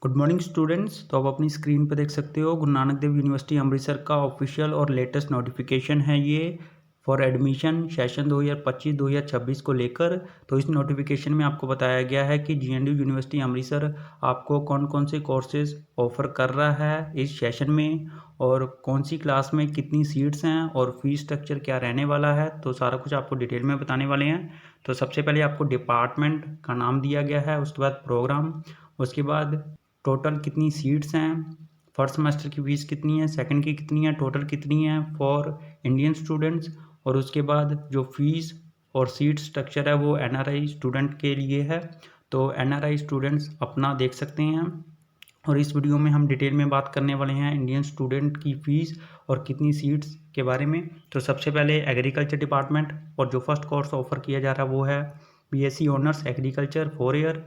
Good morning students. तो आप अपनी स्क्रीन पर देख सकते हो गुरु नानक देव यूनिवर्सिटी अमृतसर का ऑफिशियल और लेटेस्ट नोटिफिकेशन है ये फॉर एडमिशन सेशन 2025-2026 को लेकर। तो इस नोटिफिकेशन में आपको बताया गया है कि जीएनडीयू यूनिवर्सिटी अमृतसर आपको कौन कौन से कोर्सेज ऑफर कर रहा है इस सेशन में, और कौन सी क्लास में कितनी सीट्स हैं और फीस स्ट्रक्चर क्या रहने वाला है। तो सारा कुछ आपको डिटेल में बताने वाले हैं। तो सबसे पहले आपको डिपार्टमेंट का नाम दिया गया है, उसके बाद प्रोग्राम, उसके बाद टोटल कितनी सीट्स हैं, फर्स्ट सेमेस्टर की फ़ीस कितनी है, सेकंड की कितनी है, टोटल कितनी है फॉर इंडियन स्टूडेंट्स, और उसके बाद जो फीस और सीट स्ट्रक्चर है वो एनआरआई स्टूडेंट के लिए है। तो एनआरआई स्टूडेंट्स अपना देख सकते हैं। और इस वीडियो में हम डिटेल में बात करने वाले हैं इंडियन स्टूडेंट की फ़ीस और कितनी सीट्स के बारे में। तो सबसे पहले एग्रीकल्चर डिपार्टमेंट, और जो फर्स्ट कोर्स ऑफर किया जा रहा है वो है BSc honours agriculture 4 year.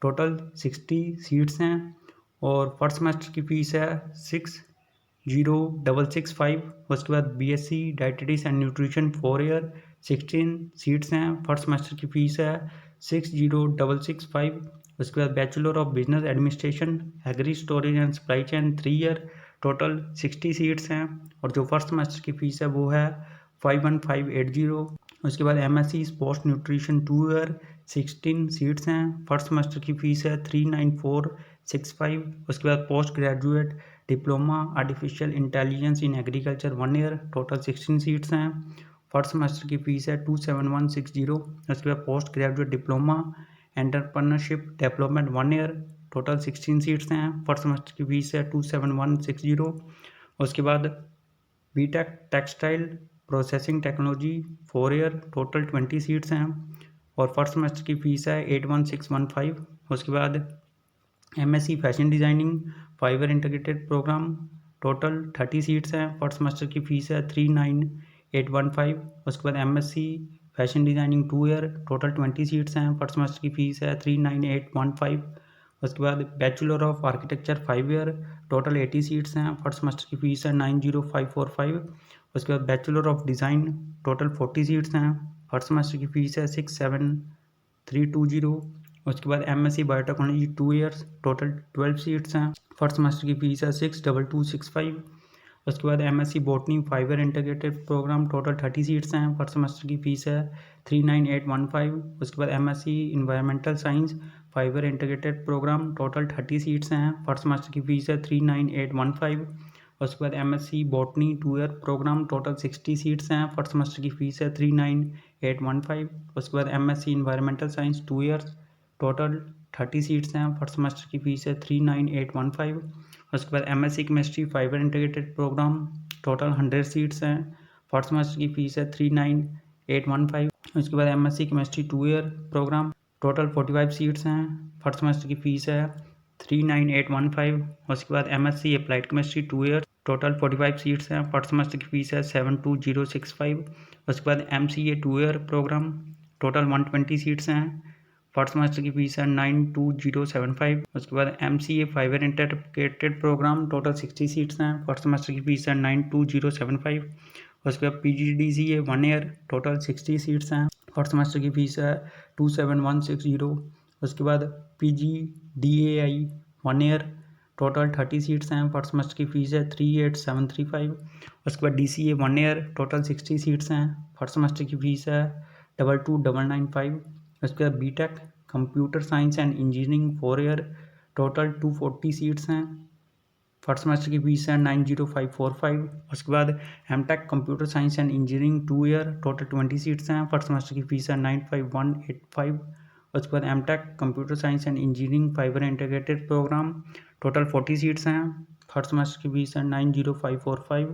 Total 60 seats हैं और फर्स्ट सेमेस्टर की फ़ीस है 60,665। उसके बाद BSc dietetics and nutrition 4 year 16 seats हैं, फर्स्ट सेमेस्टर की फ़ीस है 60,665। उसके बाद bachelor of business administration agri storage and supply chain 3 year, total 60 seats हैं और जो फर्स्ट सेमेस्टर की फ़ीस है वो है 51580। उसके बाद MSc sports nutrition 2 year 16 seats हैं, फर्स्ट सेमेस्टर की फ़ीस है 39465। उसके बाद post graduate diploma artificial intelligence in agriculture 1 year, total 16 seats हैं, फर्स्ट सेमेस्टर की फ़ीस है 27160। उसके बाद post graduate diploma entrepreneurship development 1 year, total 16 seats हैं, फर्स्ट सेमेस्टर की फ़ीस है 27160। उसके बाद BTech textile processing technology 4 year, total 20 seats हैं और फर्स्ट सेमेस्टर की फ़ीस है 81615। उसके बाद MSc fashion designing 5 year integrated programme, total 30 seats हैं, फर्स्ट सेमेस्टर की फ़ीस है 39815। उसके बाद MSc fashion designing 2 year, total 20 seats हैं, फर्स्ट सेमेस्टर की फ़ीस है 39815। उसके बाद bachelor of architecture 5 year, total 80 seats हैं, फर्स्ट सेमेस्टर की फ़ीस है 90545। उसके बाद bachelor of design total 40 seats हैं, फर्स्ट सेमेस्टर की फ़ीस है 67320। उसके बाद MSc biotechnology 2 years, total 12 seats हैं, फर्स्ट सेमेस्टर की फ़ीस है 62265। उसके बाद MSc botany 5 year integrated programme, total 30 seats हैं, फर्स्ट सेमेस्टर की फ़ीस है 39815। उसके बाद MSc environmental science 5 year integrated programme, total 30 seats हैं, फर्स्ट सेमेस्टर की फ़ीस है 39815। उसके बाद MSc botany 2 year programme, total 60 seats हैं, फर्स्ट सेमेस्टर की फ़ीस है 39815। उसके बाद MSc environmental science 2 years, total 30 seats हैं, फर्स्ट सेमेस्टर की फ़ीस है 39815। उसके बाद MSc chemistry 5 year integrated programme, total 100 seats हैं, फर्स्ट सेमेस्टर की फ़ीस है 39815। उसके बाद MSc chemistry 2 year programme, total 45 seats हैं, फर्स्ट सेमेस्टर की फ़ीस है 39815। उसके बाद MSc applied chemistry 2 year, total 45 seats हैं, फर्स्ट सेमेस्टर की फ़ीस है 72065। उसके बाद MCA 2 year programme, total 120 seats हैं, फर्स्ट सेमेस्टर की फ़ीस है 92075। उसके बाद MCA 5 year integrated programme, total 60 seats हैं, फर्स्ट सेमेस्टर की फ़ीस है 92075। उसके बाद पीजीडीसीए 1 ईयर, टोटल 60 सीट्स हैं, फर्स्ट सेमेस्टर की फ़ीस है 27160। उसके बाद पीजीडीएआई 1 ईयर, टोटल 30 सीट्स हैं, फर्स्ट सेमेस्टर की फ़ीस है 38735। उसके बाद डीसीए 1 ईयर, टोटल 60 सीट्स हैं, फर्स्ट सेमेस्टर की फ़ीस है 22995। उसके बाद BTech computer science and engineering 4 year, total 240 seats हैं, फर्स्ट सेमेस्टर की फ़ीस है 90545। उसके बाद MTech computer science and engineering 2 year, total 20 seats हैं, फर्स्ट सेमेस्टर की फ़ीस है 95185। उसके बाद MTech computer science and engineering 5 year integrated programme, total 40 seats हैं, फर्स्ट सेमेस्टर की फ़ीस है 90545।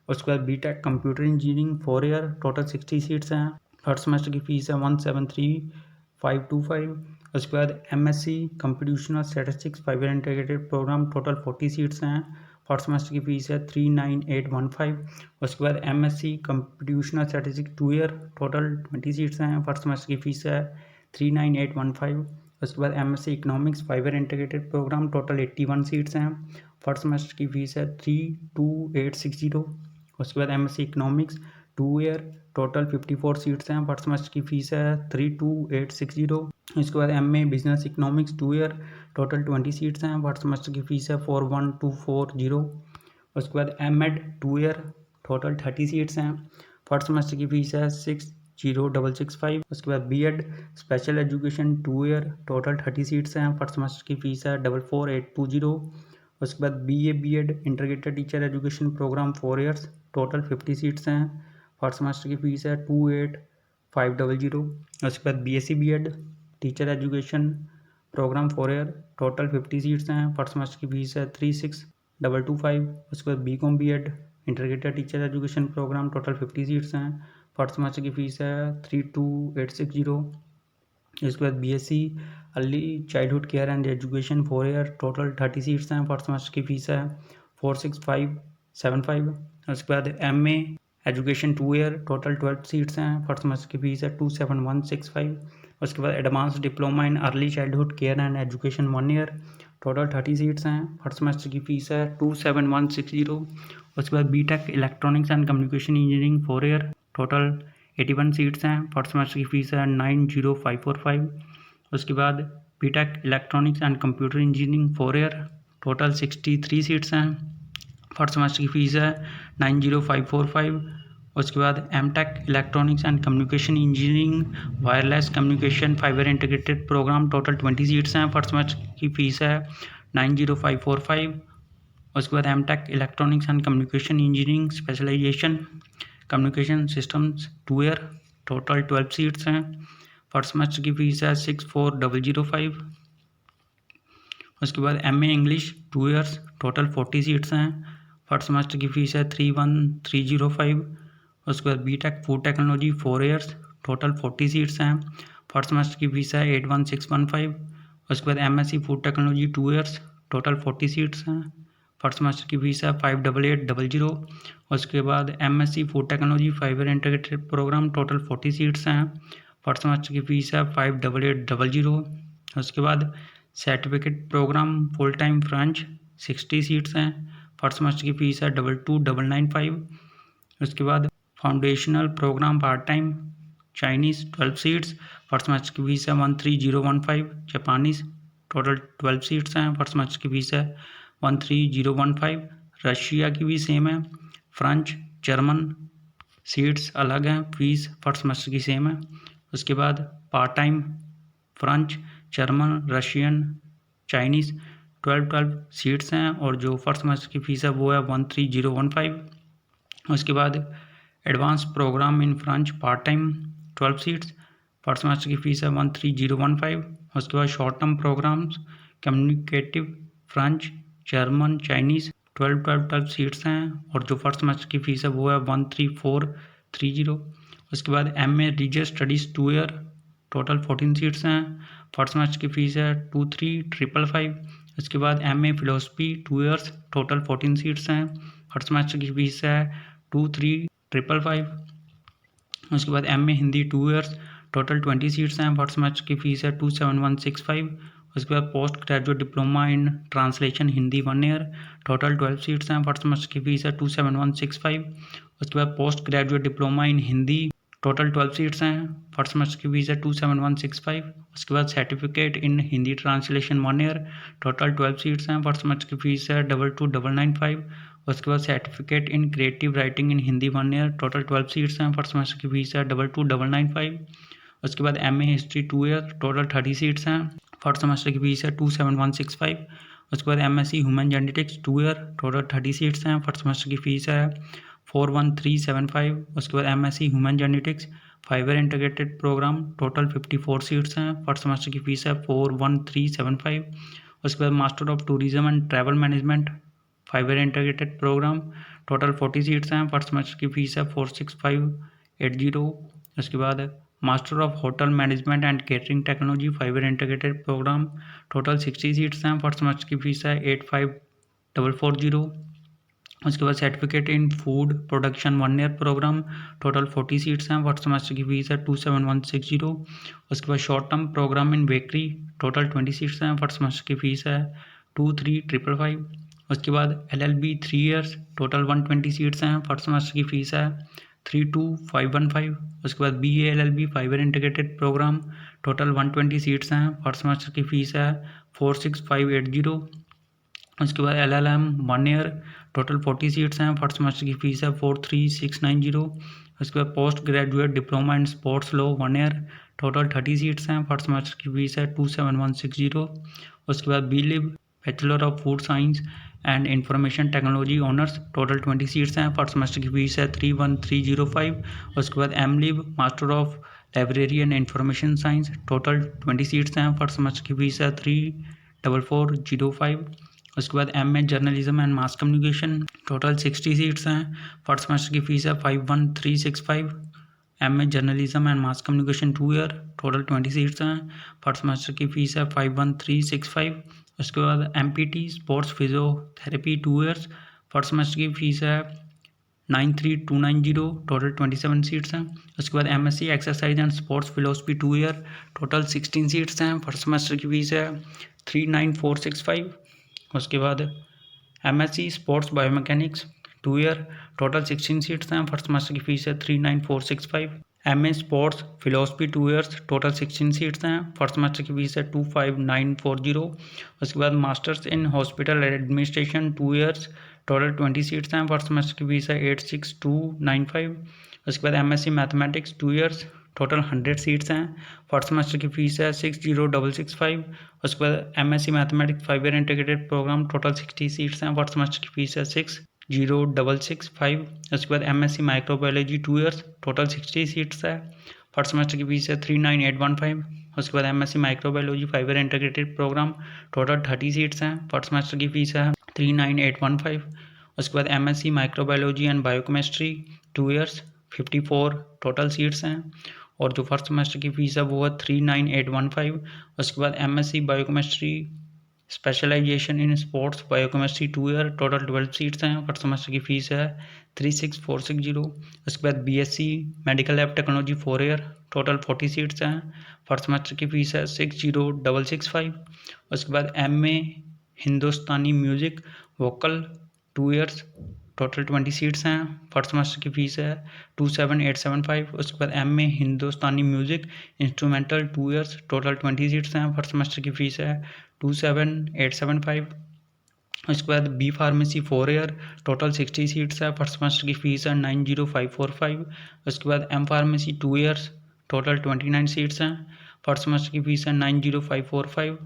उसके बाद BTech computer engineering 4 year, total 60 seats हैं, फर्स्ट सेमेस्टर की फ़ीस है 173525। उसके बाद MSc computational statistics 5 year integrated programme, total 40 seats हैं, फर्स्ट सेमेस्टर की फ़ीस है 39815। उसके बाद MSc computational statistics 2 year, total 20 seats हैं, फर्स्ट सेमेस्टर की फ़ीस है 39815। उसके बाद MSc economics 5 year integrated programme, total 81 seats हैं, फर्स्ट सेमेस्टर की फ़ीस है 32860। उसके बाद MSc economics 2 year, total 54 seats हैं, फर्स्ट सेमेस्टर की फ़ीस है 32860। इसके बाद MA business economics 2 year, total 20 seats हैं। फर्स्ट सेमेस्टर की फ़ीस है 41240। उसके बाद एम.एड 2 ईयर, टोटल 30 सीट्स हैं। फर्स्ट सेमेस्टर की फ़ीस है 60665। उसके बाद BEd special education 2 year, total 30 seats हैं। फर्स्ट सेमेस्टर की फ़ीस है 44820। उसके बाद BA. BEd integrated teacher education programme 4 years, total 50 seats हैं। फर्स्ट सेमेस्टर की फ़ीस है 28500। उसके बाद BSc BEd teacher education programme 4 year, total 50 seats हैं। फर्स्ट सेमेस्टर की फ़ीस है 36225। उसके बाद BCom BEd integrated teacher education programme, total 50 seats हैं। फर्स्ट सेमेस्टर की फ़ीस है 32860। इसके बाद BSc early childhood care and education 4 year, total 30 seats हैं। फर्स्ट सेमेस्टर की फ़ीस है 46575। उसके बाद MA education 2 year, total 12 seats हैं। फर्स्ट सेमेस्टर की फ़ीस है 27165। उसके बाद advance diploma in early childhood care and education 1 year, total 30 seats हैं। फर्स्ट सेमेस्टर की फ़ीस है 27160। उसके बाद BTech electronics and communication engineering 4 year, total 81 seats हैं। फर्स्ट सेमेस्टर की फ़ीस है 90545। उसके बाद BTech electronics and computer engineering 4 year, total 63 seats हैं। फर्स्ट सेमेस्टर की फ़ीस है 90545। उसके बाद MTech electronics and communication engineering wireless communication five year integrated programme, total 20 seats हैं। फर्स्ट सेमेस्टर की फ़ीस है 90545। उसके बाद MTech electronics and communication engineering specialisation communication systems 2 year, total 12 seats हैं। फर्स्ट सेमेस्टर की फ़ीस है 64005। उसके बाद MA. English 2 years, total 40 seats हैं। फर्स्ट सेमेस्टर की फ़ीस है 31305। उसके बाद BTech food technology 4 years, total 40 seats हैं। फर्स्ट सेमेस्टर की फ़ीस है 81615। उसके बाद MSc food technology 2 years, total 40 seats हैं। फर्स्ट सेमेस्टर की फ़ीस है 58800। उसके बाद MSc food technology five year integrated programme, total 40 seats हैं। फर्स्ट सेमेस्टर की फ़ीस है 58800। उसके बाद certificate programme full time French 60 seats हैं। फर्स्ट सेमेस्टर की फ़ीस है 22995। उसके बाद foundational programme part time Chinese 12 seats. First semester की फ़ीस है 13015। जापानीज़ टोटल 12 सीट्स हैं। फर्स्ट सेमेस्टर की फ़ीस है 13015। रशिया की भी सेम है। फ्रेंच जर्मन सीट्स अलग हैं, फ़ीस फर्स्ट सेमेस्टर की सेम है। उसके बाद part time French German Russian Chinese 12 seats हैं और जो फर्स्ट सेमेस्टर की फ़ीस है वो है 13015। उसके बाद advance programme in French part time 12 seats. First semester की फ़ीस है 13015। उसके बाद short term programmes communicative French German Chinese 12 seats हैं और जो फर्स्ट सेमेस्टर की फ़ीस है वो है 13430। उसके बाद MA. Religious studies 2 year, total 14 seats हैं। फर्स्ट सेमेस्टर की फ़ीस है 23555। उसके बाद MA. Philosophy 2 years, total 14 seats हैं। फर्स्ट सेमेस्टर की फ़ीस है 23555। उसके बाद MA. Hindi 2 years, total 20 seats हैं। फर्स्ट सेमेस्टर की फ़ीस है 27165। उसके बाद post graduate diploma in translation Hindi 1 year, total 12 seats हैं। फर्स्ट सेमेस्टर की फ़ीस है 27165। उसके बाद post graduate diploma in Hindi, total 12 seats हैं। फर्स्ट सेमेस्टर की फ़ीस है 27165। उसके बाद certificate in Hindi translation 1 year, total 12 seats हैं। फर्स्ट सेमेस्टर की फ़ीस है 22995। उसके बाद certificate in creative writing in Hindi 1 year, total 12 seats हैं। फर्स्ट सेमेस्टर की फ़ीस है 22995। उसके बाद MA. History 2 year, total 30 seats हैं। फर्स्ट सेमेस्टर की फ़ीस है 27165। उसके बाद MSc human genetics 2 year, total 30 seats हैं। फर्स्ट सेमेस्टर की फ़ीस है 41375। उसके बाद MSc human genetics five year integrated programme, total 54 seats हैं। फर्स्ट सेमेस्टर की फ़ीस है 41375। उसके बाद master of tourism and travel management five year integrated programme, total 40 seats हैं। फर्स्ट सेमेस्टर की फ़ीस है 46580। उसके बाद master of hotel management and catering technology five year integrated programme, total 60 seats हैं। फर्स्ट सेमेस्टर की फ़ीस है 85440। उसके बाद certificate in food production 1 year programme, total 40 seats हैं। फर्स्ट सेमेस्टर की फ़ीस है 27160। उसके बाद short term programme in bakery, total 20 seats हैं। फर्स्ट सेमेस्टर की फ़ीस है 23555। उसके बाद LLB 3 ईयर्स, टोटल 120 सीट्स हैं। फर्स्ट सेमेस्टर की फ़ीस है 32515। उसके बाद BA LLB five year integrated programme, total 120 seats हैं। फर्स्ट सेमेस्टर की फ़ीस है 46,580। उसके बाद LLM 1 ईयर टोटल 40 सीट्स हैं, फर्स्ट सेमेस्टर की फ़ीस है 43,690। उसके बाद post graduate diploma in sports law 1 year total 30 seats हैं, फर्स्ट सेमेस्टर की फ़ीस है 27,160। उसके बाद BLib bachelor of food science and information technology honours total 20 seats हैं, फर्स्ट सेमेस्टर की फ़ीस है 31,305। उसके बाद MLib master of library and information science total 20 seats हैं, फर्स्ट सेमेस्टर की फ़ीस है 3,4405। उसके बाद MA journalism and mass communication total 60 seats हैं, फर्स्ट सेमेस्टर की फ़ीस है 51,365। MA journalism and mass communication 2 year total 20 seats हैं, फर्स्ट सेमेस्टर की फ़ीस है 51,365। उसके बाद MPT sports physiotherapy 2 years first semester की फ़ीस है 93,290 टोटल 27 सीट्स हैं। उसके बाद MSc exercise and sports philosophy 2 year total 16 seats हैं, फर्स्ट सेमेस्टर की फ़ीस है 39,465। उसके बाद MSc sports biomechanics 2 year total 16 seats हैं, फर्स्ट सेमेस्टर की फ़ीस है 39,465। MA sports philosophy 2 years total 16 seats हैं, फर्स्ट सेमेस्टर की फ़ीस है 25,940। उसके बाद masters in hospital administration 2 years total 20 seats हैं, फर्स्ट सेमेस्टर की फ़ीस है 86,295। उसके बाद MSc mathematics 2 years total 100 seats हैं, फर्स्ट सेमेस्टर की फ़ीस है 60,665। उसके बाद MSc mathematics 5 year integrated programme total 60 seats हैं, फर्स्ट सेमेस्टर की फ़ीस है 60,665। उसके बाद MSc microbiology 2 years total 60 seats है, फर्स्ट सेमेस्टर की फ़ीस है 39,815। उसके बाद MSc microbiology 5 year integrated programme total 30 seats हैं, फर्स्ट सेमेस्टर की फ़ीस है 39,815। उसके बाद MSc microbiology and biochemistry 2 years 54 total seats हैं, और जो फर्स्ट सेमेस्टर की फ़ीस है वो है 39,815। उसके बाद MSc biochemistry specialisation in sports biochemistry 2 year total 12 seats हैं, फर्स्ट सेमेस्टर की फ़ीस है 36,460। उसके बाद BSc medical lab technology 4 year total 40 seats हैं, फर्स्ट सेमेस्टर की फ़ीस है 60,665। उसके बाद MA Hindustani music vocal 2 years total 20 seats हैं, फर्स्ट सेमेस्टर की फ़ीस है 27,875। उसके बाद MA Hindustani music instrumental 2 years total 20 seats हैं, फर्स्ट सेमेस्टर की फ़ीस है 27,875। उसके बाद B pharmacy 4 year total 60 seats है, फर्स्ट सेमेस्टर की फ़ीस है 90,545। उसके बाद M pharmacy 2 years total 29 seats हैं, फर्स्ट सेमेस्टर की फ़ीस है 90,545।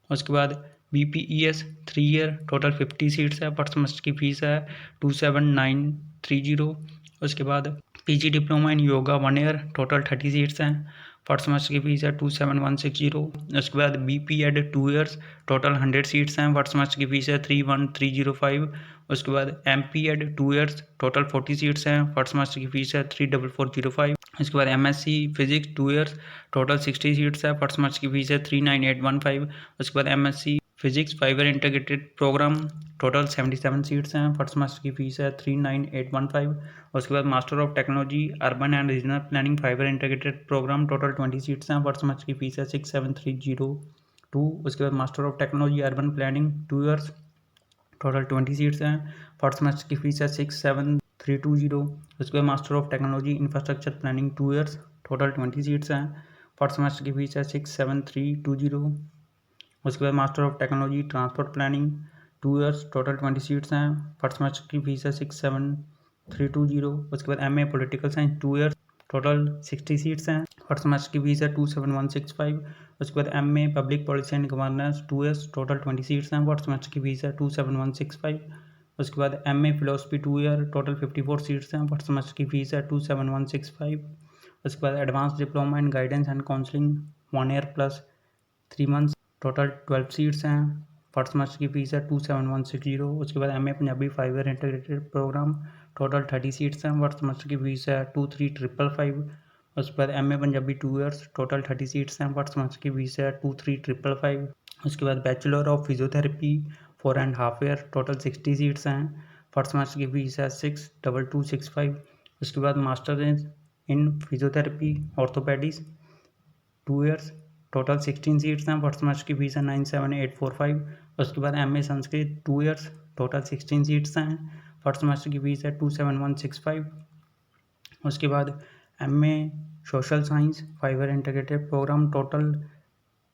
उसके बाद BPES 3 ईयर टोटल 50 सीट्स है, फर्स्ट सेमेस्टर की फ़ीस है 27,930। उसके बाद PG diploma in yoga 1 year total 30 seats हैं, फर्स्ट सेमेस्टर की फ़ीस है 27,160। उसके बाद BPEd 2 ईयर्स टोटल 100 सीट्स हैं, फर्स्ट सेमेस्टर की फ़ीस है 31,305। उसके बाद MPEd 2 ईयर्स टोटल 40 सीट्स हैं, फर्स्ट सेमेस्टर की फ़ीस है 3,445। उसके बाद MSc physics 2 years total 60 seats है, फर्स्ट सेमेस्टर की फ़ीस है 39,815। उसके बाद MSc physics 5 year integrated programme total 77 seats हैं, फर्स्ट सेमेस्टर की फ़ीस है 39,815। उसके बाद master of technology urban and regional planning 5 year integrated programme total 20 seats हैं, फर्स्ट सेमेस्टर की फ़ीस है 67302। उसके बाद master of technology urban planning 2 years total 20 seats हैं, फर्स्ट सेमेस्टर की फ़ीस है 67320। उसके बाद master of technology infrastructure planning 2 years total 20 seats हैं, फर्स्ट सेमेस्टर की फ़ीस है 67320। उसके बाद master of technology transport planning 2 years total 20 seats हैं, फर्स्ट सेमेस्टर की फ़ीस है 67320। उसके बाद MA political science 2 years total 60 seats हैं, फर्स्ट सेमेस्टर की फ़ीस है 27,165। उसके बाद MA public policy and governance 2 years total 20 seats हैं, फर्स्ट सेमेस्टर की फ़ीस है 27,165। उसके बाद MA philosophy 2 year total 54 seats हैं, फर्स्ट सेमेस्टर की फ़ीस है 27,165। उसके बाद advance diploma in guidance and counselling 1 year plus 3 months total 12 seats हैं, फर्स्ट सेमेस्टर की फ़ीस है 27,160। उसके बाद MA Punjabi 5 year integrated programme total 30 seats हैं, फर्स्ट सेमेस्टर की फ़ीस है 23,555। उसके बाद MA Punjabi 2 years total 30 seats हैं, फर्स्ट सेमेस्टर की फ़ीस है 23,555। उसके बाद bachelor of physiotherapy 4.5 year total 60 seats हैं, फर्स्ट सेमेस्टर की फ़ीस है 62265। उसके बाद master in physiotherapy orthopaedics 2 years total 16 seats हैं, फर्स्ट सेमेस्टर की फ़ीस है 97,845। उसके बाद MA Sanskrit 2 years total 16 seats हैं, फर्स्ट सेमेस्टर की फ़ीस है 27,165। उसके बाद MA social science 5 year integrated programme total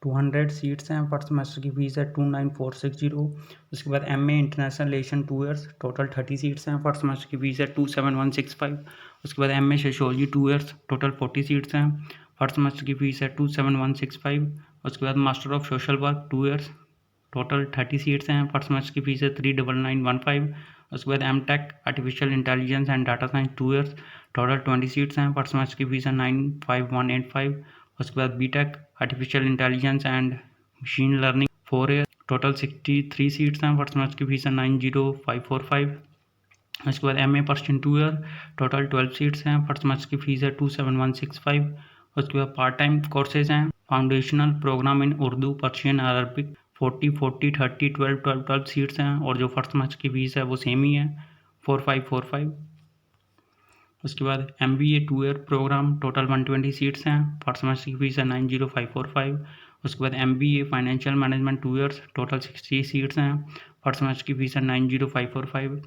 200 seats हैं। फर्स्ट सेमेस्टर की फ़ीस है 29460। उसके बाद MA international relation 2 years, total 30 seats हैं। फर्स्ट सेमेस्टर की फ़ीस है 27165। उसके बाद MA sociology 2 years, total 40 seats हैं। फर्स्ट सेमेस्टर की फ़ीस है 27165। उसके बाद master of social work 2 years, total 30 seats हैं। फर्स्ट सेमेस्टर की फ़ीस है 39915। उसके बाद M.Tech artificial intelligence and data science 2 years, total 20 seats हैं। फर्स्ट सेमेस्टर की फ़ीस है 95185। उसके बाद B.Tech artificial intelligence and machine learning 4 year, total 63 seats हैं। फर्स्ट सेमेस्टर की फ़ीस है 90545। उसके बाद MA person 2 year, total 12 seats हैं। फर्स्ट सेमेस्टर की फ़ीस है 27165। उसके बाद पार्ट टाइम कोर्सेज हैं। फाउंडेशनल प्रोग्राम इन उर्दू, पर्शियन, अरबिक 40 40 30 12 12 12 सीट्स हैं। और जो फर्स्ट सेमेस्टर की फ़ीस है वो सेम ही है 4545। उसके बाद MBA 2 year programme, total 120 seats हैं। फर्स्ट सेमेस्टर की फ़ीस है 90545। उसके बाद MBA financial management 2 years, total 60 seats हैं। फर्स्ट सेमेस्टर की फ़ीस है 90545।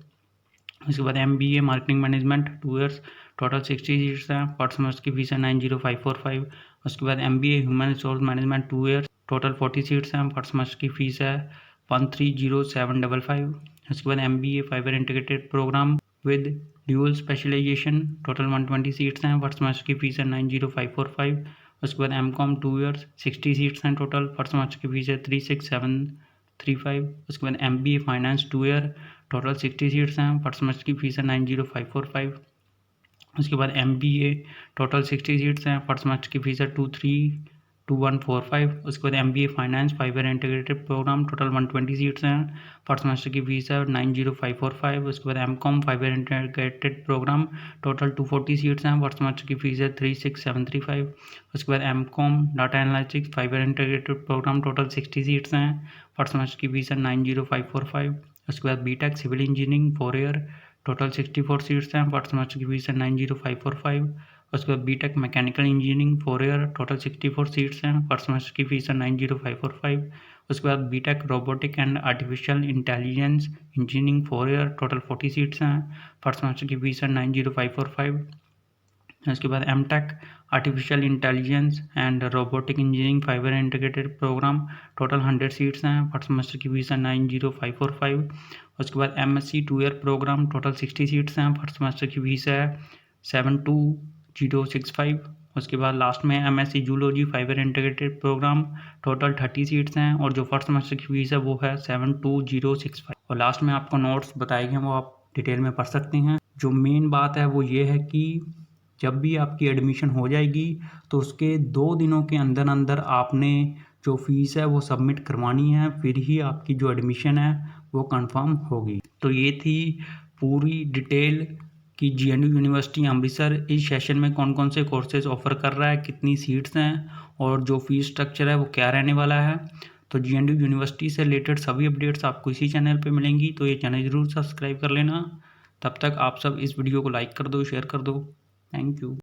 उसके बाद MBA marketing management 2 years, total 60 seats हैं। फर्स्ट सेमेस्टर की फ़ीस है 90545। उसके बाद MBA human resource management 2 years, total 40 seats हैं। फर्स्ट सेमेस्टर की फ़ीस है 130755। उसके बाद MBA five year integrated program with dual specialisation, total 120 seats हैं। फर्स्ट सेमेस्टर की फ़ीस है 90545। उसके बाद MCOM 2 ईयर्स, 60 सीट्स हैं टोटल। फर्स्ट सेमेस्टर की फ़ीस है 36735। उसके बाद MBA finance 2 year, total 60 seats हैं। फर्स्ट सेमेस्टर की फ़ीस है 90545। उसके बाद MBA टोटल 60 सीट्स हैं। फर्स्ट सेमेस्टर की फ़ीस है 232145। उसके बाद MBA finance five year integrated programme, total 120 seats हैं। फर्स्ट सेमेस्टर की फ़ीस है 90545। उसके बाद MCOM five year integrated programme, total 240 seats हैं। फर्स्ट सेमेस्टर की फ़ीस है 36735। उसके बाद MCOM data analytics five year integrated programme, total 60 seats हैं। फर्स्ट सेमेस्टर की फ़ीस है 90545। उसके बाद B.Tech civil engineering 4 year, total 64 seats हैं। फर्स्ट सेमेस्टर की फ़ीस है 90545। उसके बाद B.Tech mechanical engineering 4 year, total 64 seats हैं। फर्स्ट सेमेस्टर की फ़ीस है 90545। उसके बाद B.Tech robotic and artificial intelligence engineering 4 year, total 40 seats हैं। फर्स्ट सेमेस्टर की फ़ीस है 90545। उसके बाद M.Tech artificial intelligence and robotic engineering five year integrated programme, total 100 seats हैं। फर्स्ट सेमेस्टर की फ़ीस है 90545। उसके बाद MSc 2 year programme, total 60 seats हैं। फर्स्ट सेमेस्टर की फ़ीस है 72065। उसके बाद लास्ट में MSc zoology fibre integrated programme, total 30 seats हैं। और जो फर्स्ट सेमेस्टर की फ़ीस है वो है 72065। और लास्ट में आपको नोट्स बताए गए हैं वो आप डिटेल में पढ़ सकते हैं। जो मेन बात है वो ये है कि जब भी आपकी एडमिशन हो जाएगी तो उसके 2 दिनों के अंदर अंदर आपने जो फ़ीस है वो सबमिट करवानी है, फिर ही आपकी जो एडमिशन है वो कंफर्म होगी। तो ये थी पूरी डिटेल कि GNU यूनिवर्सिटी अमृतसर इस सेशन में कौन कौन से कोर्सेज ऑफ़र कर रहा है, कितनी सीट्स हैं और जो फ़ीस स्ट्रक्चर है वो क्या रहने वाला है। तो GNU यूनिवर्सिटी से रिलेटेड सभी अपडेट्स आपको इसी चैनल पे मिलेंगी, तो ये चैनल ज़रूर सब्सक्राइब कर लेना। तब तक आप सब इस वीडियो को लाइक कर दो, शेयर कर दो। Thank you.